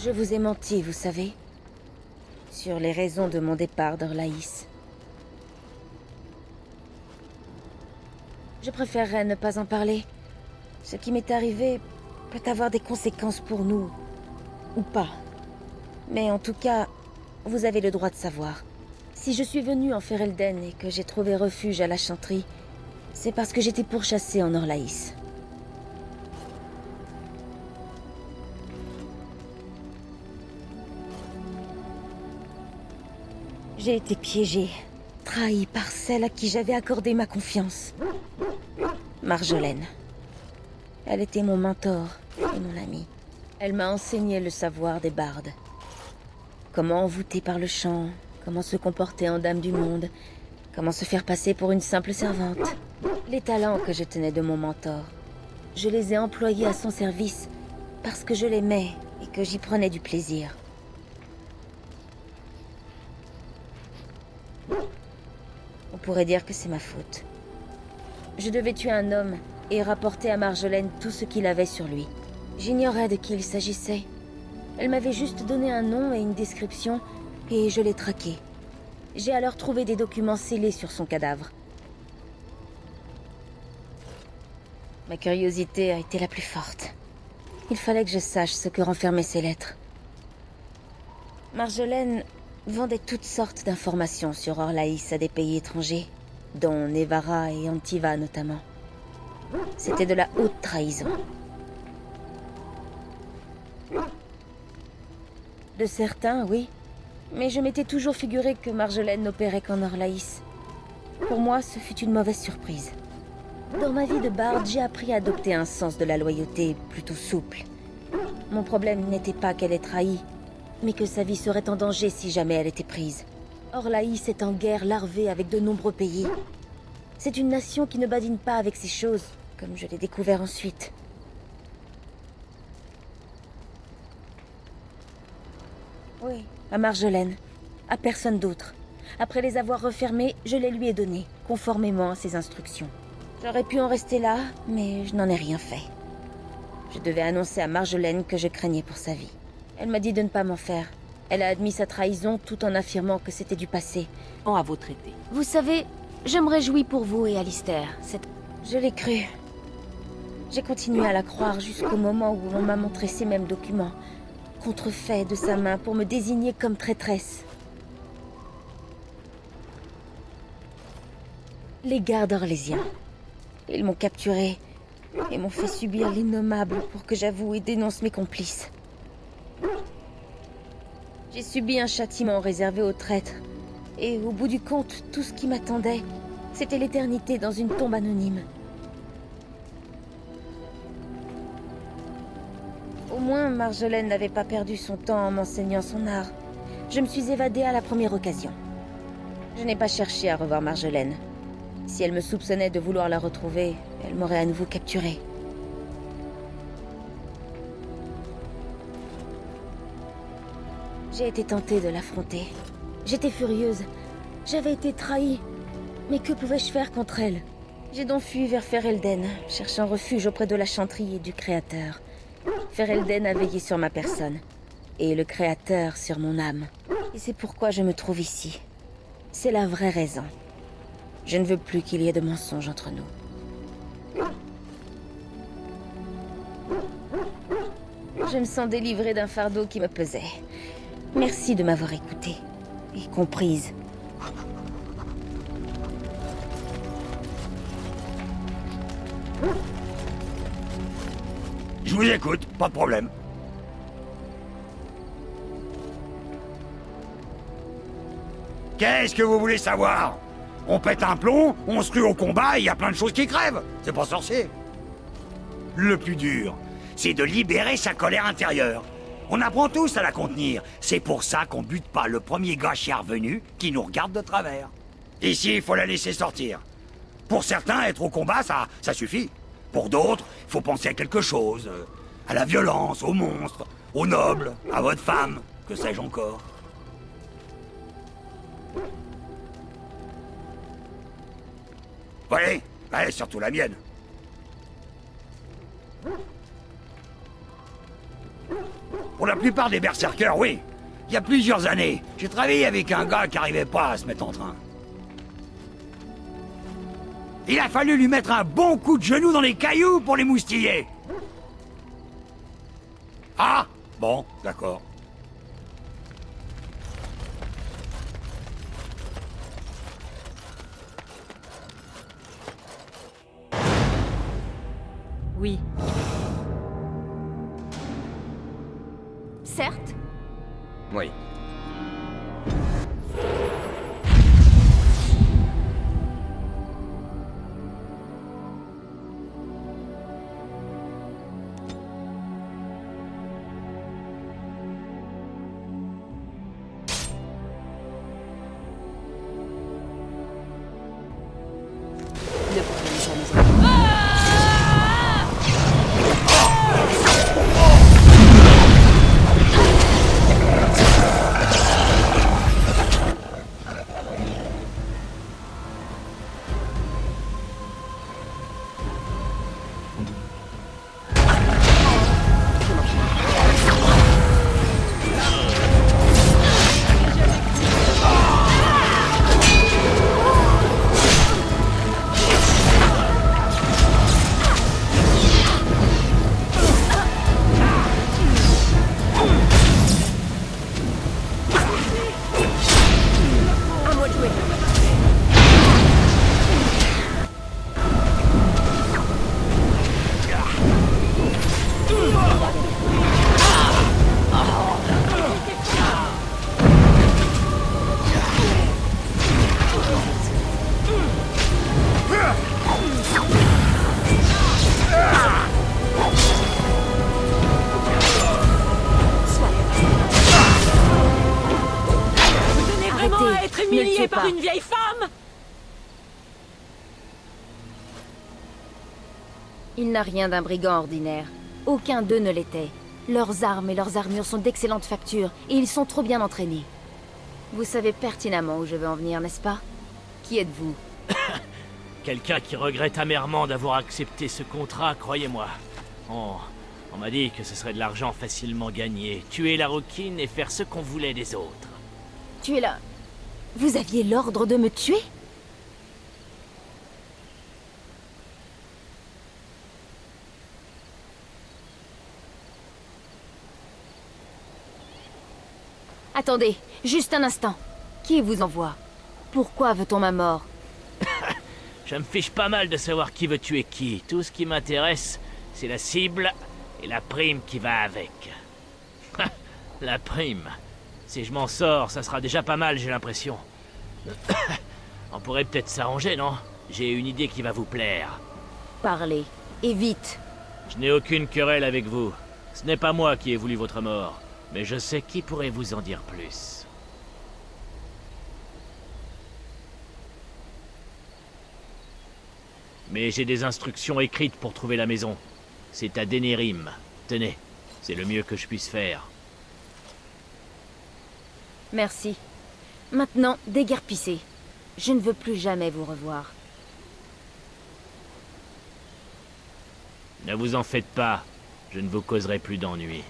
Je vous ai menti, vous savez, sur les raisons de mon départ d'Orlaïs. Je préférerais ne pas en parler. Ce qui m'est arrivé peut avoir des conséquences pour nous, ou pas. Mais en tout cas, vous avez le droit de savoir. Si je suis venue en Ferelden et que j'ai trouvé refuge à la Chantry, c'est parce que j'étais pourchassée en Orlaïs. J'ai été piégée, trahie par celle à qui j'avais accordé ma confiance. Marjolaine. Elle était mon mentor et mon amie. Elle m'a enseigné le savoir des bardes. Comment envoûter par le chant, comment se comporter en dame du monde, comment se faire passer pour une simple servante. Les talents que je tenais de mon mentor, je les ai employés à son service parce que je l'aimais et que j'y prenais du plaisir. On pourrait dire que c'est ma faute. Je devais tuer un homme et rapporter à Marjolaine tout ce qu'il avait sur lui. J'ignorais de qui il s'agissait. Elle m'avait juste donné un nom et une description, et je l'ai traqué. J'ai alors trouvé des documents scellés sur son cadavre. Ma curiosité a été la plus forte. Il fallait que je sache ce que renfermaient ces lettres. Marjolaine vendait toutes sortes d'informations sur Orlaïs à des pays étrangers, dont Nevarra et Antiva notamment. C'était de la haute trahison. De certains, oui. Mais je m'étais toujours figuré que Marjolaine n'opérait qu'en Orlaïs. Pour moi, ce fut une mauvaise surprise. Dans ma vie de barde, j'ai appris à adopter un sens de la loyauté plutôt souple. Mon problème n'était pas qu'elle ait trahi, mais que sa vie serait en danger si jamais elle était prise. Orlaïs est en guerre larvée avec de nombreux pays. C'est une nation qui ne badine pas avec ces choses, comme je l'ai découvert ensuite. Oui, à Marjolaine. À personne d'autre. Après les avoir refermés, je les lui ai donnés, conformément à ses instructions. J'aurais pu en rester là, mais je n'en ai rien fait. Je devais annoncer à Marjolaine que je craignais pour sa vie. Elle m'a dit de ne pas m'en faire. Elle a admis sa trahison tout en affirmant que c'était du passé. On a vos traités. Vous savez, je me réjouis pour vous et Alistair. Je l'ai cru. J'ai continué à la croire jusqu'au moment où on m'a montré ces mêmes documents, contrefaits de sa main pour me désigner comme traîtresse. Les gardes orlésiens. Ils m'ont capturée et m'ont fait subir l'innommable pour que j'avoue et dénonce mes complices. J'ai subi un châtiment réservé aux traîtres. Et au bout du compte, tout ce qui m'attendait, c'était l'éternité dans une tombe anonyme. Au moins, Marjolaine n'avait pas perdu son temps en m'enseignant son art. Je me suis évadée à la première occasion. Je n'ai pas cherché à revoir Marjolaine. Si elle me soupçonnait de vouloir la retrouver, elle m'aurait à nouveau capturée. J'ai été tentée de l'affronter. J'étais furieuse. J'avais été trahie. Mais que pouvais-je faire contre elle? J'ai donc fui vers Ferelden, cherchant refuge auprès de la Chantry et du Créateur. Ferelden a veillé sur ma personne, et le Créateur sur mon âme. Et c'est pourquoi je me trouve ici. C'est la vraie raison. Je ne veux plus qu'il y ait de mensonges entre nous. Je me sens délivrée d'un fardeau qui me pesait. Merci de m'avoir écoutée et comprise. Je vous écoute, pas de problème. Qu'est-ce que vous voulez savoir? On pète un plomb, on se rue au combat et il y a plein de choses qui crèvent. C'est pas sorcier. Le plus dur, c'est de libérer sa colère intérieure. On apprend tous à la contenir. C'est pour ça qu'on bute pas le premier gars revenu qui nous regarde de travers. Ici, il faut la laisser sortir. Pour certains, être au combat, ça suffit. Pour d'autres, il faut penser à quelque chose. À la violence, aux monstres, aux nobles, à votre femme, que sais-je encore. Ouais, surtout la mienne. Pour la plupart des berserkers, oui. Il y a plusieurs années, j'ai travaillé avec un gars qui arrivait pas à se mettre en train. Il a fallu lui mettre un bon coup de genou dans les cailloux pour les moustiller. Ah, bon, d'accord. Oui. Certes. Oui. Le problème est à nous. À moi de jouer. Vous tenez vraiment à Arrêtez, être ne le humilié tuez par pas. une vieille femme? Il n'a rien d'un brigand ordinaire. Aucun d'eux ne l'était. Leurs armes et leurs armures sont d'excellente facture, et ils sont trop bien entraînés. Vous savez pertinemment où je veux en venir, n'est-ce pas? Qui êtes-vous? Quelqu'un qui regrette amèrement d'avoir accepté ce contrat, croyez-moi. On m'a dit que ce serait de l'argent facilement gagné, tuer la Rockin et faire ce qu'on voulait des autres. Tu es là. Vous aviez l'ordre de me tuer? Attendez, juste un instant. Qui vous envoie? Pourquoi veut-on ma mort? Je me fiche pas mal de savoir qui veut tuer qui. Tout ce qui m'intéresse, c'est la cible et la prime qui va avec. La prime. Si je m'en sors, ça sera déjà pas mal, j'ai l'impression. On pourrait peut-être s'arranger, non? J'ai une idée qui va vous plaire. Parlez, et vite. Je n'ai aucune querelle avec vous. Ce n'est pas moi qui ai voulu votre mort. Mais je sais qui pourrait vous en dire plus. Mais j'ai des instructions écrites pour trouver la maison. C'est à Denerim. Tenez, c'est le mieux que je puisse faire. Merci. Maintenant, déguerpissez. Je ne veux plus jamais vous revoir. Ne vous en faites pas. Je ne vous causerai plus d'ennuis.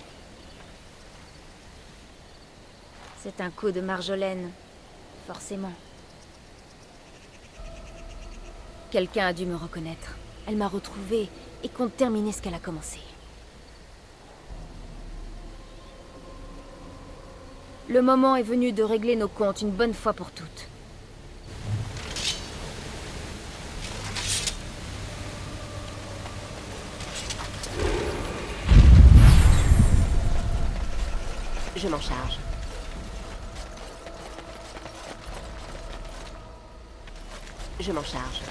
C'est un coup de Marjolaine. Forcément. Quelqu'un a dû me reconnaître. Elle m'a retrouvée et compte terminer ce qu'elle a commencé. Le moment est venu de régler nos comptes une bonne fois pour toutes. Je m'en charge. Je m'en charge.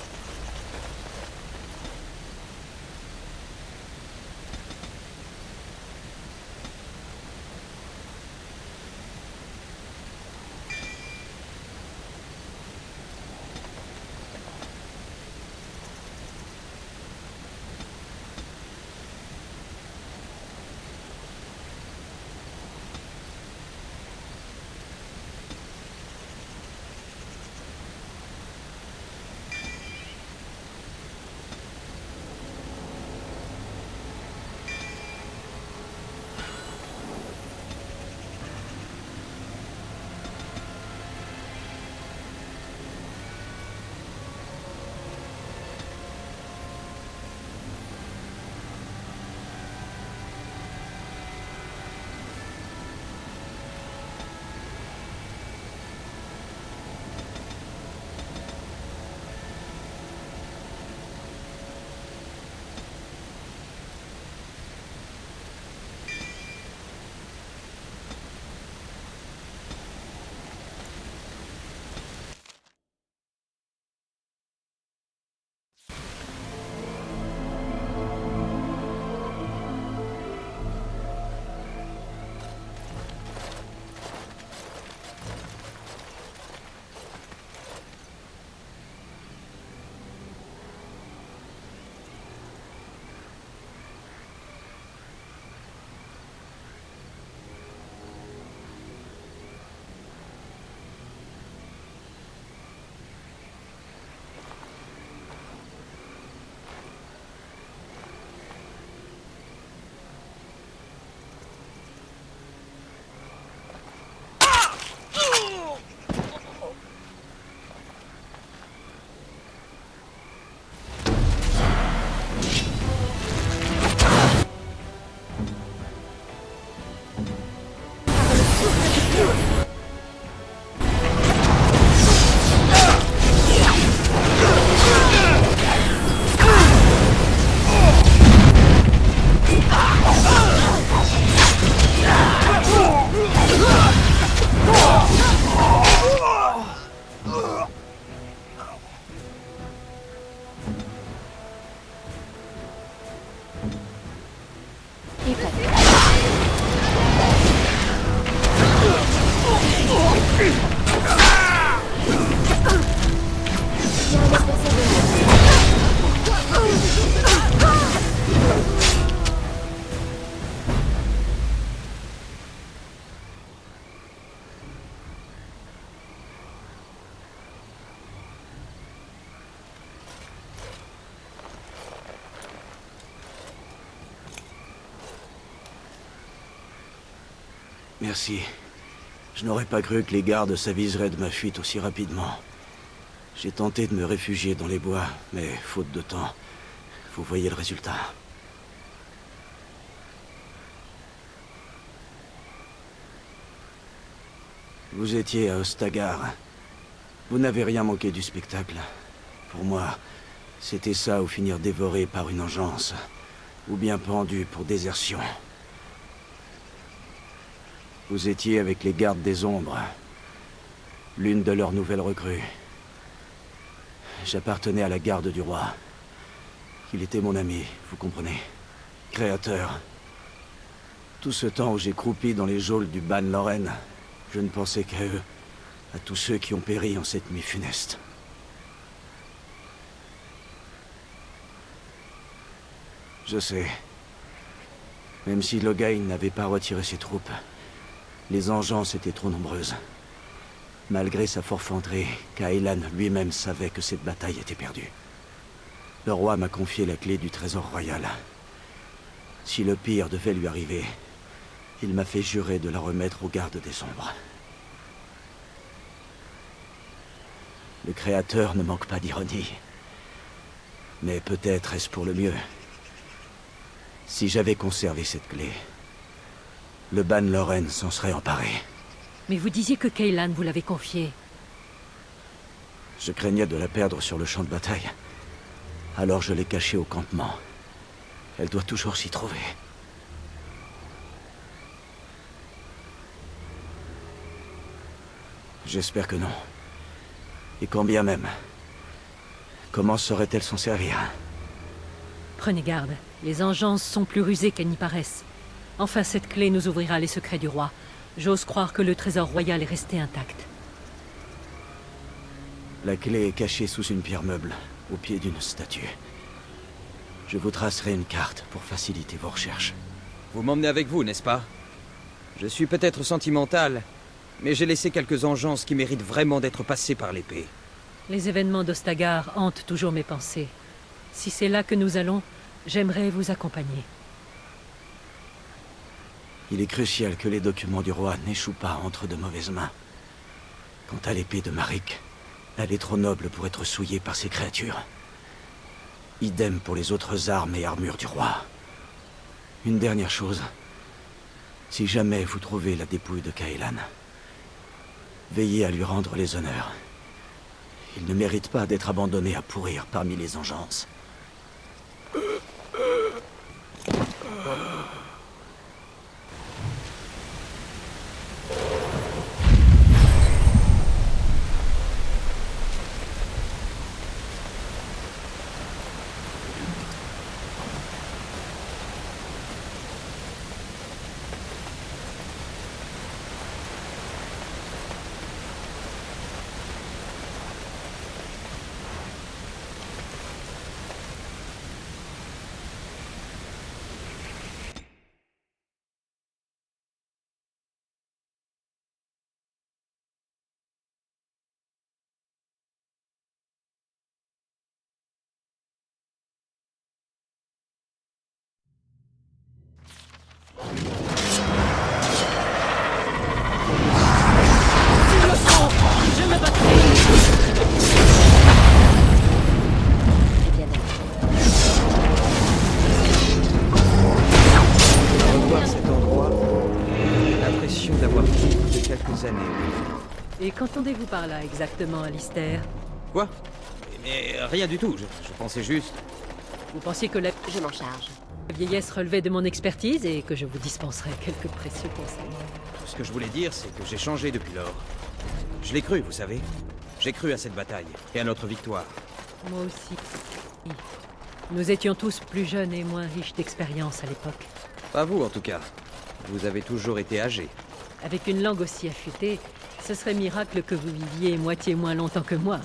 Merci. Je n'aurais pas cru que les gardes s'aviseraient de ma fuite aussi rapidement. J'ai tenté de me réfugier dans les bois, mais faute de temps, vous voyez le résultat. Vous étiez à Ostagar. Vous n'avez rien manqué du spectacle. Pour moi, c'était ça ou finir dévoré par une engeance, ou bien pendu pour désertion. Vous étiez avec les gardes des ombres, l'une de leurs nouvelles recrues. J'appartenais à la garde du roi. Il était mon ami, vous comprenez. Créateur. Tout ce temps où j'ai croupi dans les geôles du Ban Loren, je ne pensais qu'à eux, à tous ceux qui ont péri en cette nuit funeste. Je sais. Même si Logain n'avait pas retiré ses troupes, les engeances étaient trop nombreuses. Malgré sa forfanterie, Cailan lui-même savait que cette bataille était perdue. Le roi m'a confié la clé du trésor royal. Si le pire devait lui arriver, il m'a fait jurer de la remettre aux gardes des ombres. Le Créateur ne manque pas d'ironie. Mais peut-être est-ce pour le mieux. Si j'avais conservé cette clé, le Ban Loren s'en serait emparé. Mais vous disiez que Cailan vous l'avait confiée. Je craignais de la perdre sur le champ de bataille. Alors je l'ai cachée au campement. Elle doit toujours s'y trouver. J'espère que non. Et quand bien même, comment saurait-elle s'en servir? Prenez garde, les engeances sont plus rusées qu'elles n'y paraissent. Enfin, cette clé nous ouvrira les secrets du roi. J'ose croire que le trésor royal est resté intact. La clé est cachée sous une pierre meuble, au pied d'une statue. Je vous tracerai une carte pour faciliter vos recherches. Vous m'emmenez avec vous, n'est-ce pas? Je suis peut-être sentimental, mais j'ai laissé quelques engeances qui méritent vraiment d'être passées par l'épée. Les événements d'Ostagar hantent toujours mes pensées. Si c'est là que nous allons, j'aimerais vous accompagner. Il est crucial que les documents du roi n'échouent pas entre de mauvaises mains. Quant à l'épée de Maric, elle est trop noble pour être souillée par ces créatures. Idem pour les autres armes et armures du roi. Une dernière chose. Si jamais vous trouvez la dépouille de Cailan, veillez à lui rendre les honneurs. Il ne mérite pas d'être abandonné à pourrir parmi les engeances. Revoir cet endroit, j'ai l'impression d'avoir vécu de quelques années. Et qu'entendez-vous par là exactement, Alistair? Quoi? Mais rien du tout, je pensais juste... Vous pensiez que la Je m'en charge. vieillesse relevait de mon expertise et que je vous dispenserais quelques précieux conseils? Tout ce que je voulais dire, c'est que j'ai changé depuis lors. Je l'ai cru, vous savez. J'ai cru à cette bataille et à notre victoire. Moi aussi. Nous étions tous plus jeunes et moins riches d'expérience à l'époque. Pas vous, en tout cas. Vous avez toujours été âgé. Avec une langue aussi affûtée, ce serait miracle que vous viviez moitié moins longtemps que moi.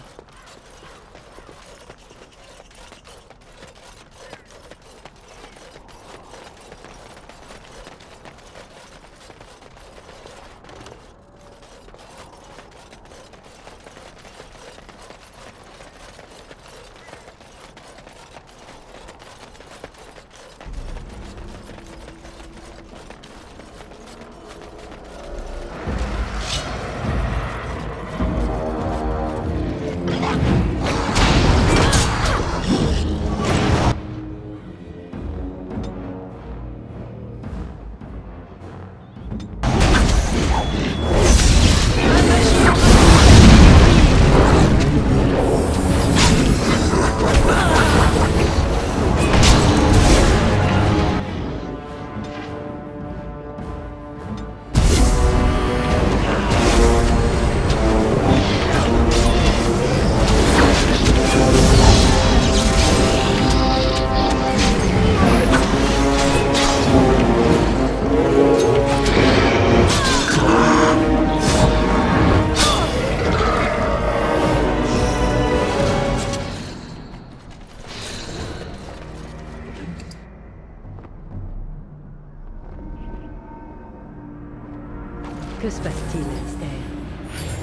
Que se passe-t-il, Alistair?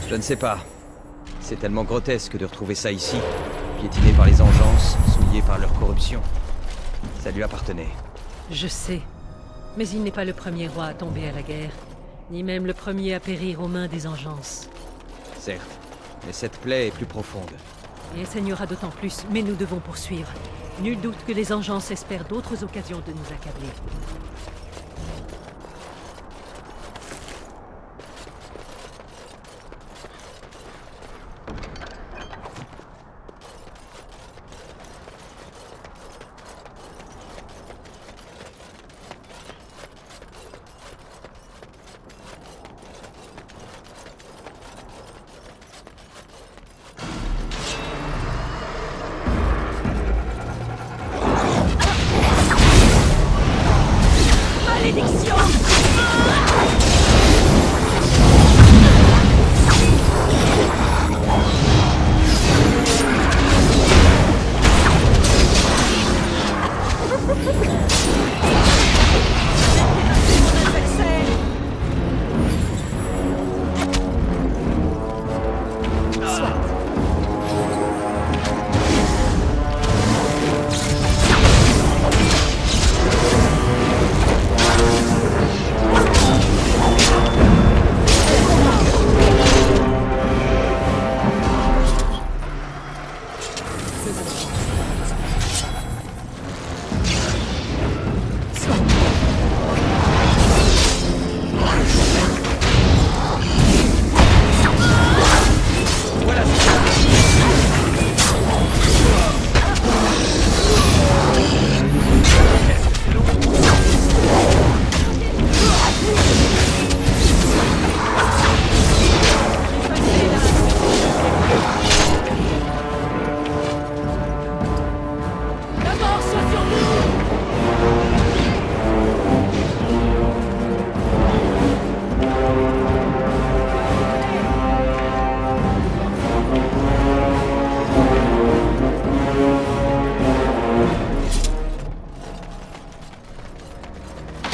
Je ne sais pas. C'est tellement grotesque de retrouver ça ici, piétiné par les engences, souillé par leur corruption. Ça lui appartenait. Je sais. Mais il n'est pas le premier roi à tomber à la guerre, ni même le premier à périr aux mains des engences. Certes, mais cette plaie est plus profonde. Et elle saignera d'autant plus, mais nous devons poursuivre. Nul doute que les engences espèrent d'autres occasions de nous accabler.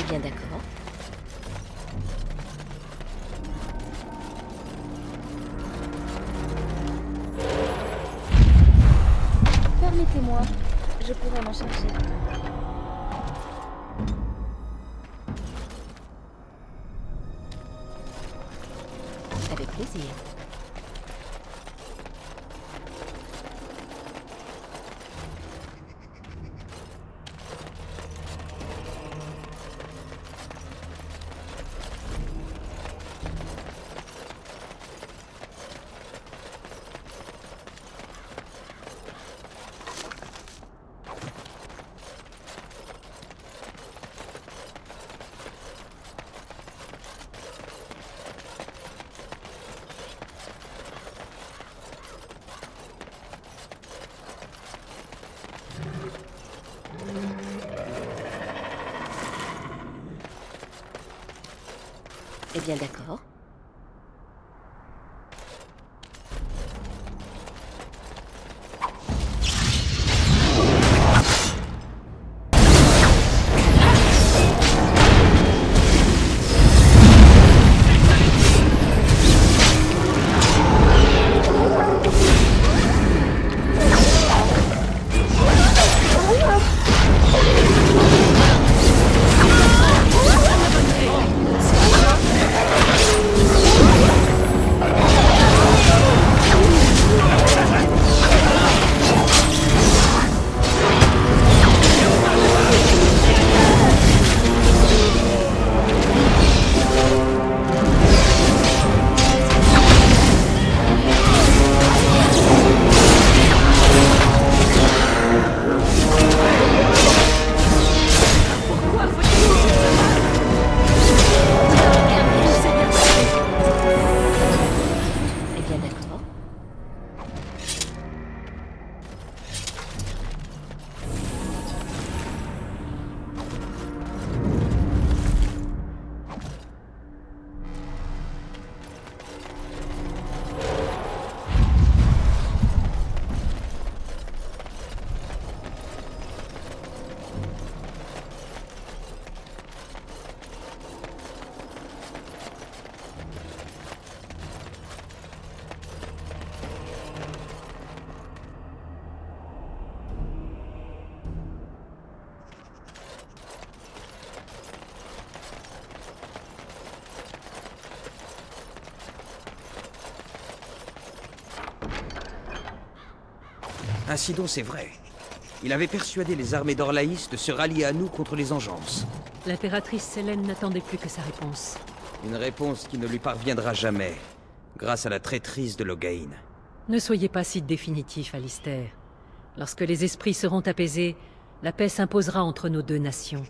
Bien d'accord. Permettez-moi, je pourrais m'en charger. Avec plaisir. Eh bien d'accord. Ainsi donc, c'est vrai. Il avait persuadé les armées d'Orlaïs de se rallier à nous contre les Engeances. L'impératrice Sélène n'attendait plus que sa réponse. Une réponse qui ne lui parviendra jamais, grâce à la traîtrise de Logain. Ne soyez pas si définitif, Alistair. Lorsque les esprits seront apaisés, la paix s'imposera entre nos deux nations.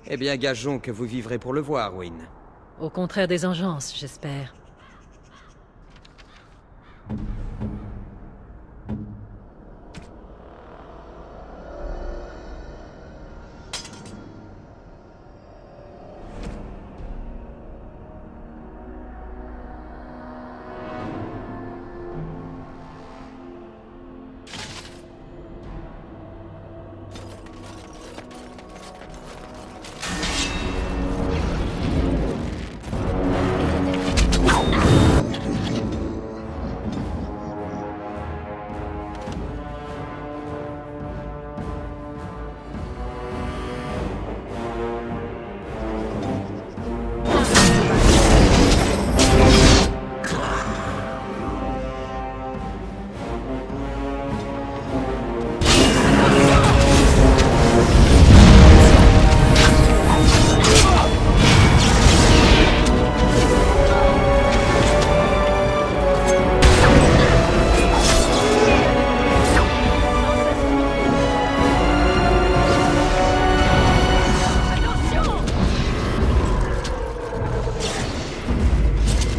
Eh bien, gageons que vous vivrez pour le voir, Wynne. Au contraire des Engeances, j'espère.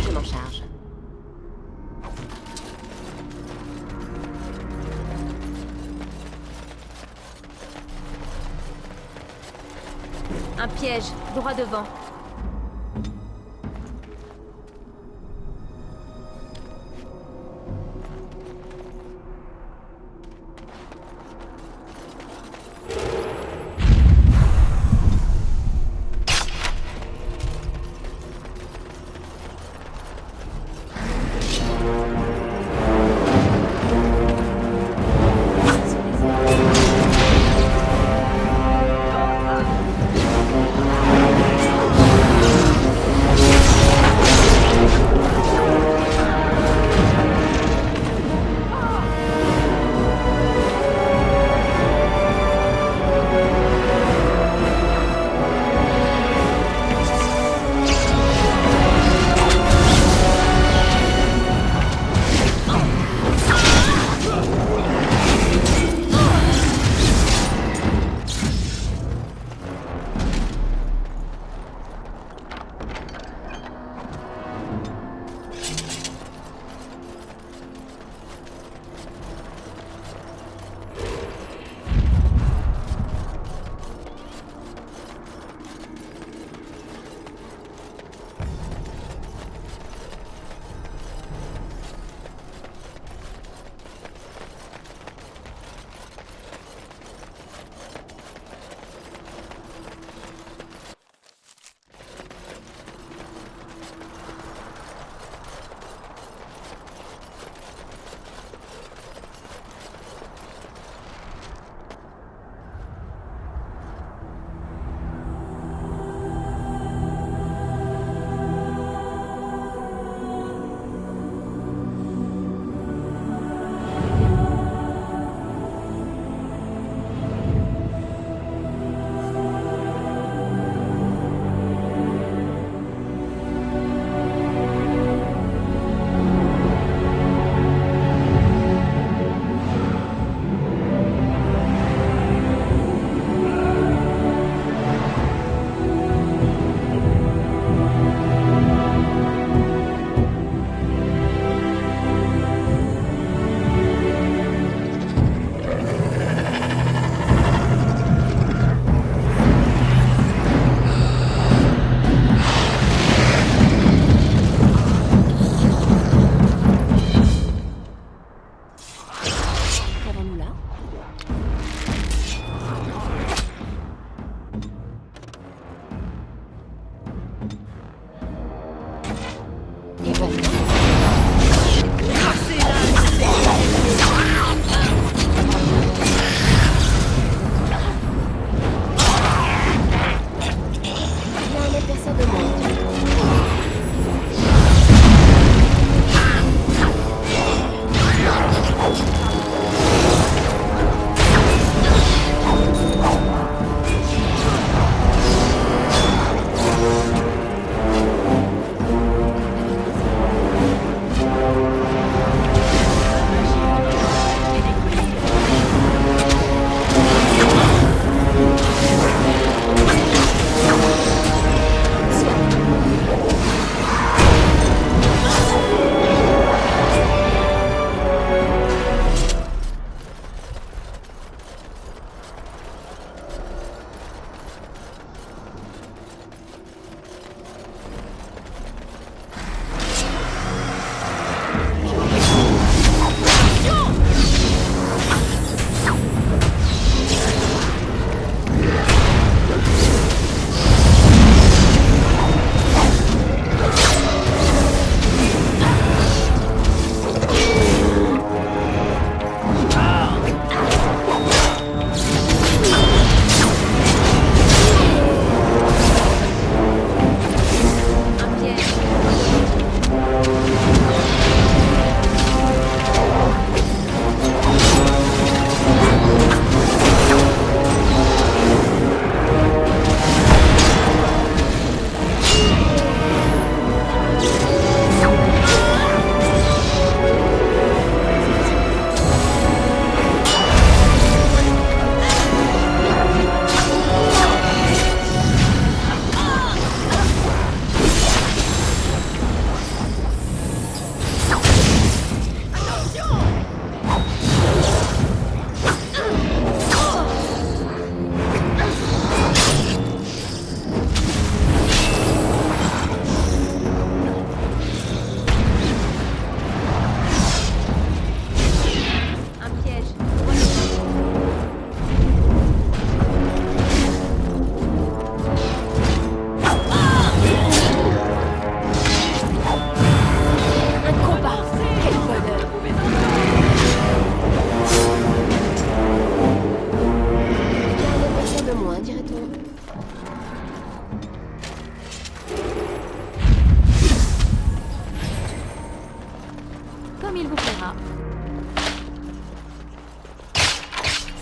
Je m'en charge. Un piège, droit devant.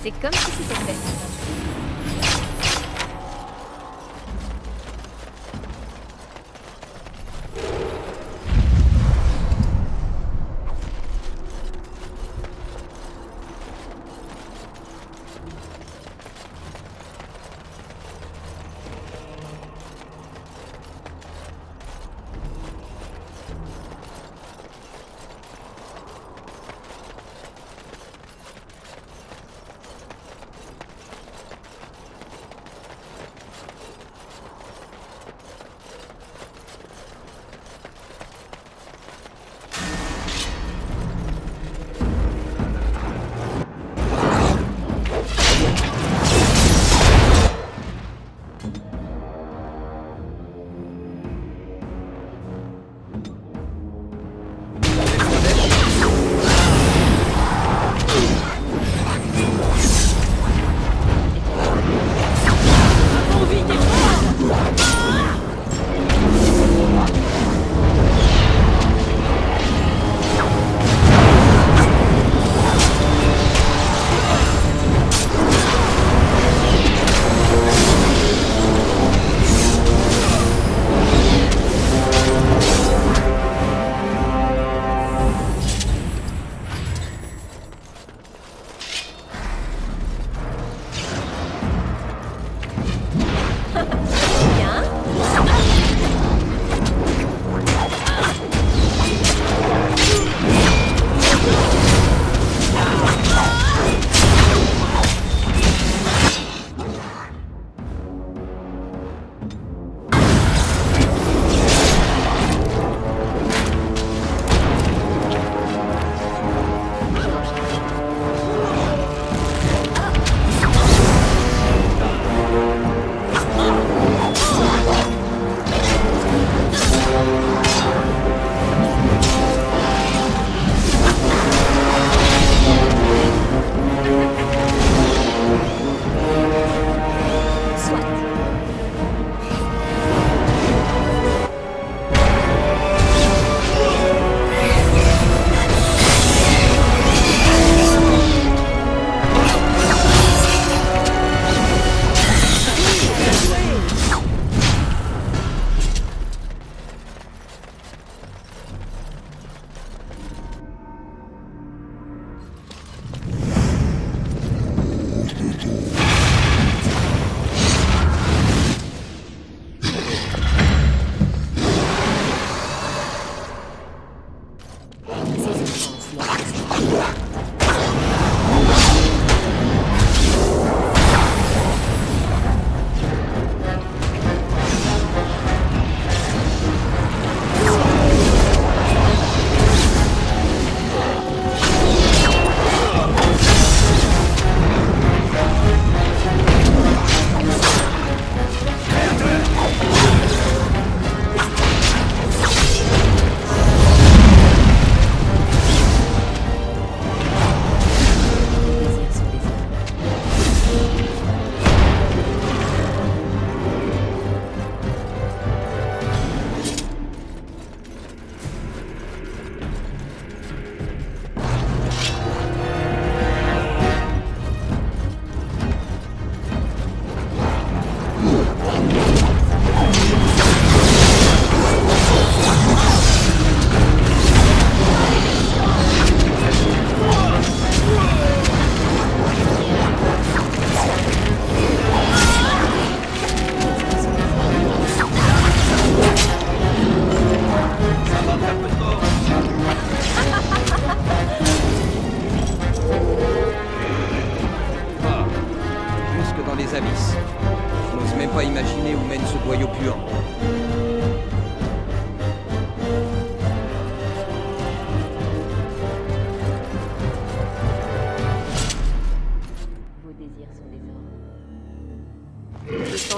C'est comme si c'était fait.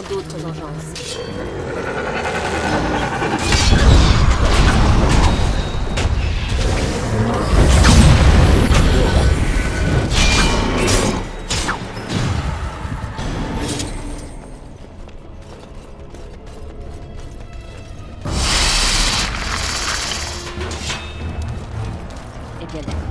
d'autres engences. Eh bien d'accord.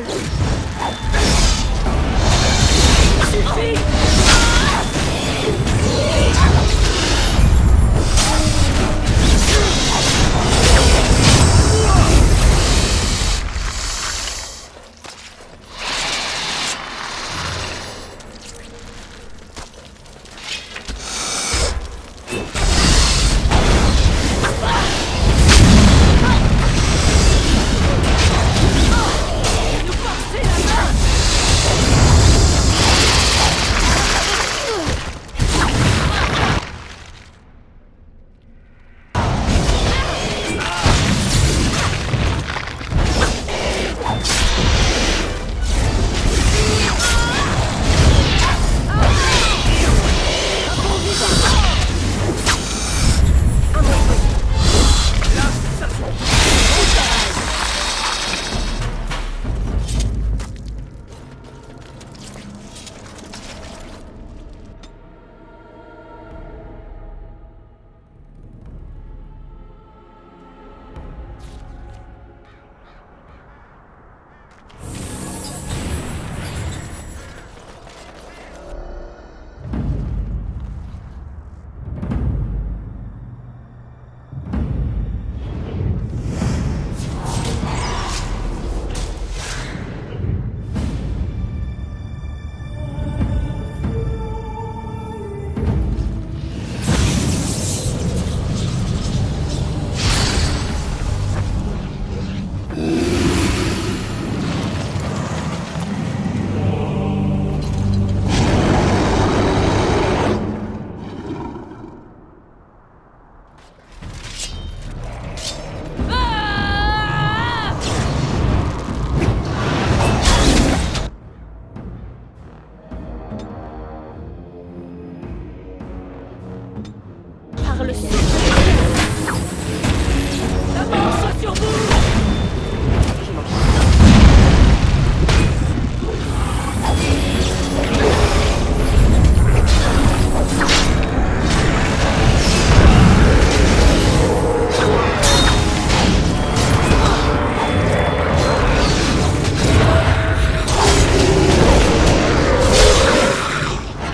contrôle. Par le sang. La mort soit sur vous!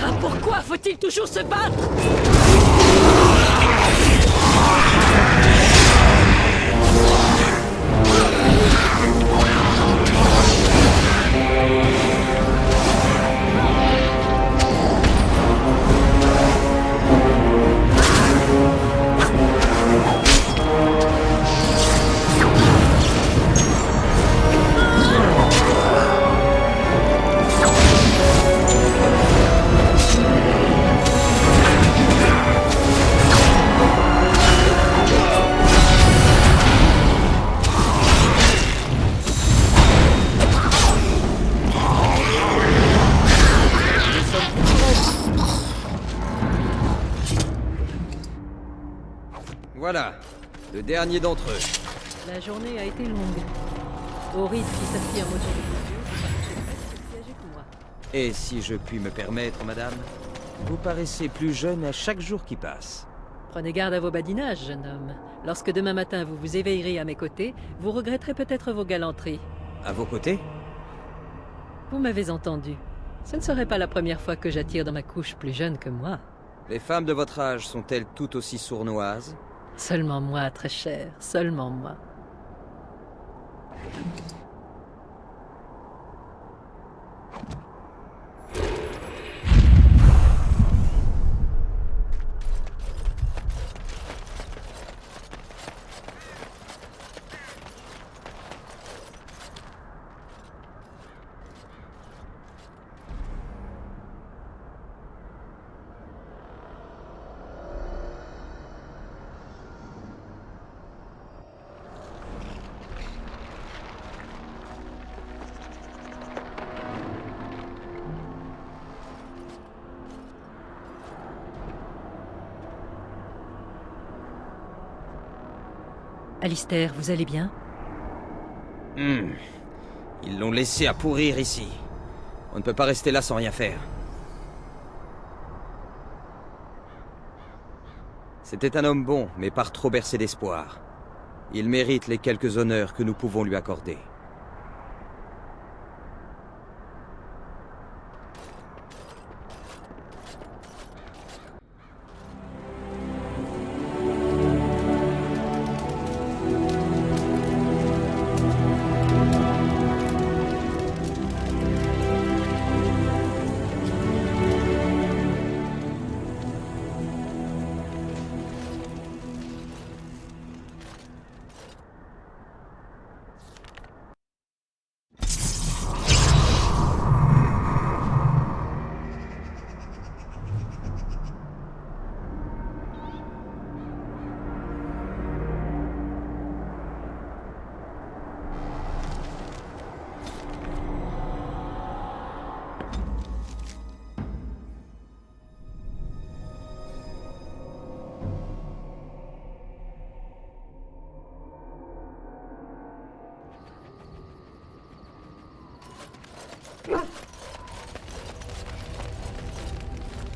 Ah, pourquoi faut-il toujours se battre? Voilà, le dernier d'entre eux. La journée a été longue. Horrid qui s'affirme autour de vos yeux, vous paraissez presque plus âgé que moi. Et si je puis me permettre, madame, vous paraissez plus jeune à chaque jour qui passe. Prenez garde à vos badinages, jeune homme. Lorsque demain matin vous vous éveillerez à mes côtés, vous regretterez peut-être vos galanteries. À vos côtés? Vous m'avez entendu. Ce ne serait pas la première fois que j'attire dans ma couche plus jeune que moi. Les femmes de votre âge sont-elles tout aussi sournoises? Seulement moi, très cher, seulement moi. Alistair, vous allez bien? Ils l'ont laissé à pourrir ici. On ne peut pas rester là sans rien faire. C'était un homme bon, mais par trop bercé d'espoir. Il mérite les quelques honneurs que nous pouvons lui accorder.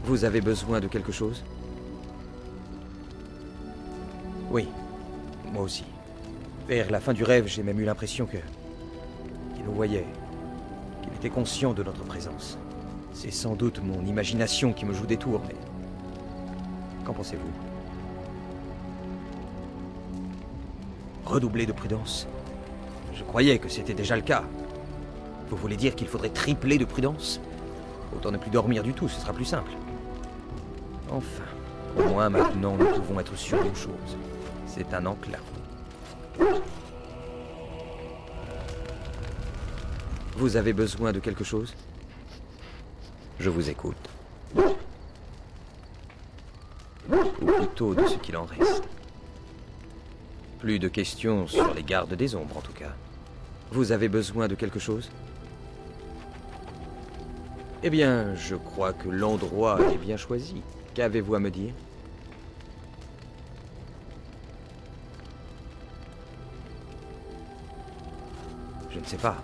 Vous avez besoin de quelque chose? Oui, moi aussi. Vers la fin du rêve, j'ai même eu l'impression qu'il nous voyait, qu'il était conscient de notre présence. C'est sans doute mon imagination qui me joue des tours, mais... Qu'en pensez-vous? Redoubler de prudence? Je croyais que c'était déjà le cas. Vous voulez dire qu'il faudrait tripler de prudence? Autant ne plus dormir du tout, ce sera plus simple. Enfin, au moins maintenant nous pouvons être sûrs d'une chose. C'est un enclin. Vous avez besoin de quelque chose? Je vous écoute. Ou plutôt de ce qu'il en reste. Plus de questions sur les gardes des ombres, en tout cas. Vous avez besoin de quelque chose? Eh bien, je crois que l'endroit est bien choisi. Qu'avez-vous à me dire? Je ne sais pas.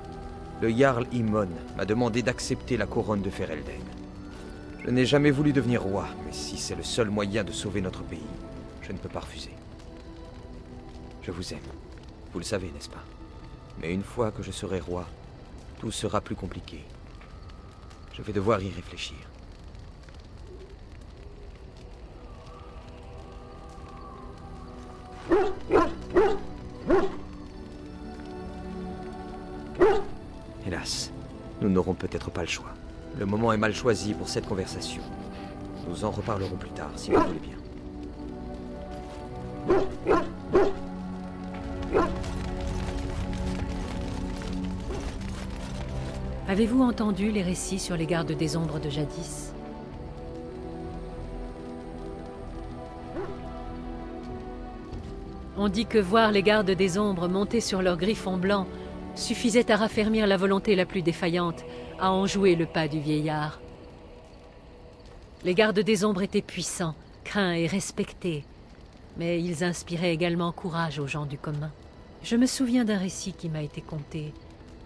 Le Jarl Imon m'a demandé d'accepter la couronne de Ferelden. Je n'ai jamais voulu devenir roi, mais si c'est le seul moyen de sauver notre pays, je ne peux pas refuser. Je vous aime. Vous le savez, n'est-ce pas? Mais une fois que je serai roi, tout sera plus compliqué. Je vais devoir y réfléchir. Hélas, nous n'aurons peut-être pas le choix. Le moment est mal choisi pour cette conversation. Nous en reparlerons plus tard, si vous voulez bien. Avez-vous entendu les récits sur les gardes des ombres de jadis? On dit que voir les gardes des ombres monter sur leur griffon blanc suffisait à raffermir la volonté la plus défaillante, à enjouer le pas du vieillard. Les gardes des ombres étaient puissants, craints et respectés, mais ils inspiraient également courage aux gens du commun. Je me souviens d'un récit qui m'a été conté,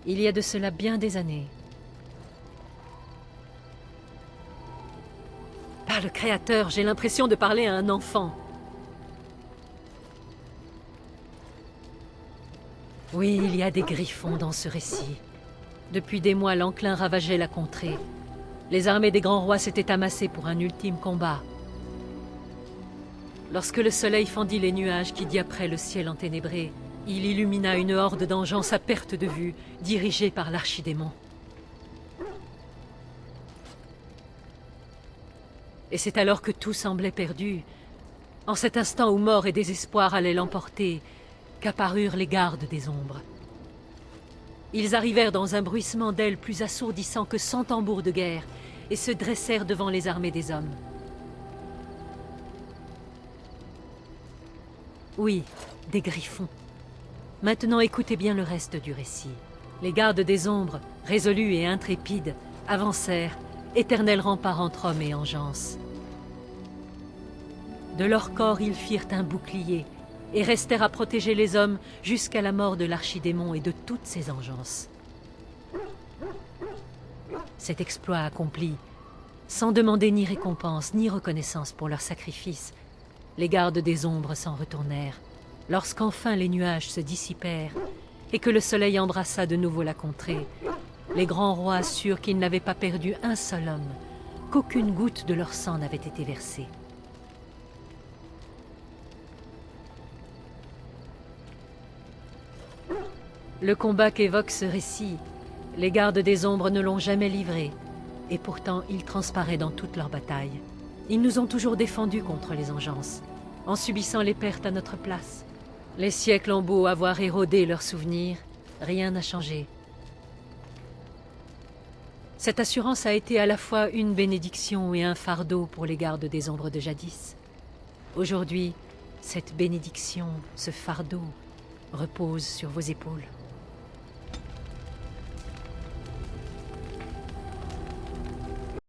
il y a de cela bien des années. Par le Créateur, j'ai l'impression de parler à un enfant. Oui, il y a des griffons dans ce récit. Depuis des mois, l'enclin ravageait la contrée. Les armées des grands rois s'étaient amassées pour un ultime combat. Lorsque le soleil fendit les nuages qui diapraient le ciel enténébré, il illumina une horde d'engeance à perte de vue, dirigée par l'archidémon. Et c'est alors que tout semblait perdu, en cet instant où mort et désespoir allaient l'emporter, qu'apparurent les gardes des ombres. Ils arrivèrent dans un bruissement d'ailes plus assourdissant que 100 tambours de guerre et se dressèrent devant les armées des hommes. Oui, des griffons. Maintenant écoutez bien le reste du récit. Les gardes des ombres, résolus et intrépides, avancèrent, éternel rempart entre hommes et engeance. De leur corps ils firent un bouclier, et restèrent à protéger les hommes jusqu'à la mort de l'archidémon et de toutes ses engeances. Cet exploit accompli, sans demander ni récompense ni reconnaissance pour leur sacrifice, les gardes des ombres s'en retournèrent, lorsqu'enfin les nuages se dissipèrent et que le soleil embrassa de nouveau la contrée. Les grands rois surent qu'ils n'avaient pas perdu un seul homme, qu'aucune goutte de leur sang n'avait été versée. Le combat qu'évoque ce récit, les gardes des ombres ne l'ont jamais livré, et pourtant il transparaît dans toutes leurs batailles. Ils nous ont toujours défendus contre les engeances, en subissant les pertes à notre place. Les siècles ont beau avoir érodé leurs souvenirs, rien n'a changé. Cette assurance a été à la fois une bénédiction et un fardeau pour les gardes des ombres de jadis. Aujourd'hui, cette bénédiction, ce fardeau, repose sur vos épaules.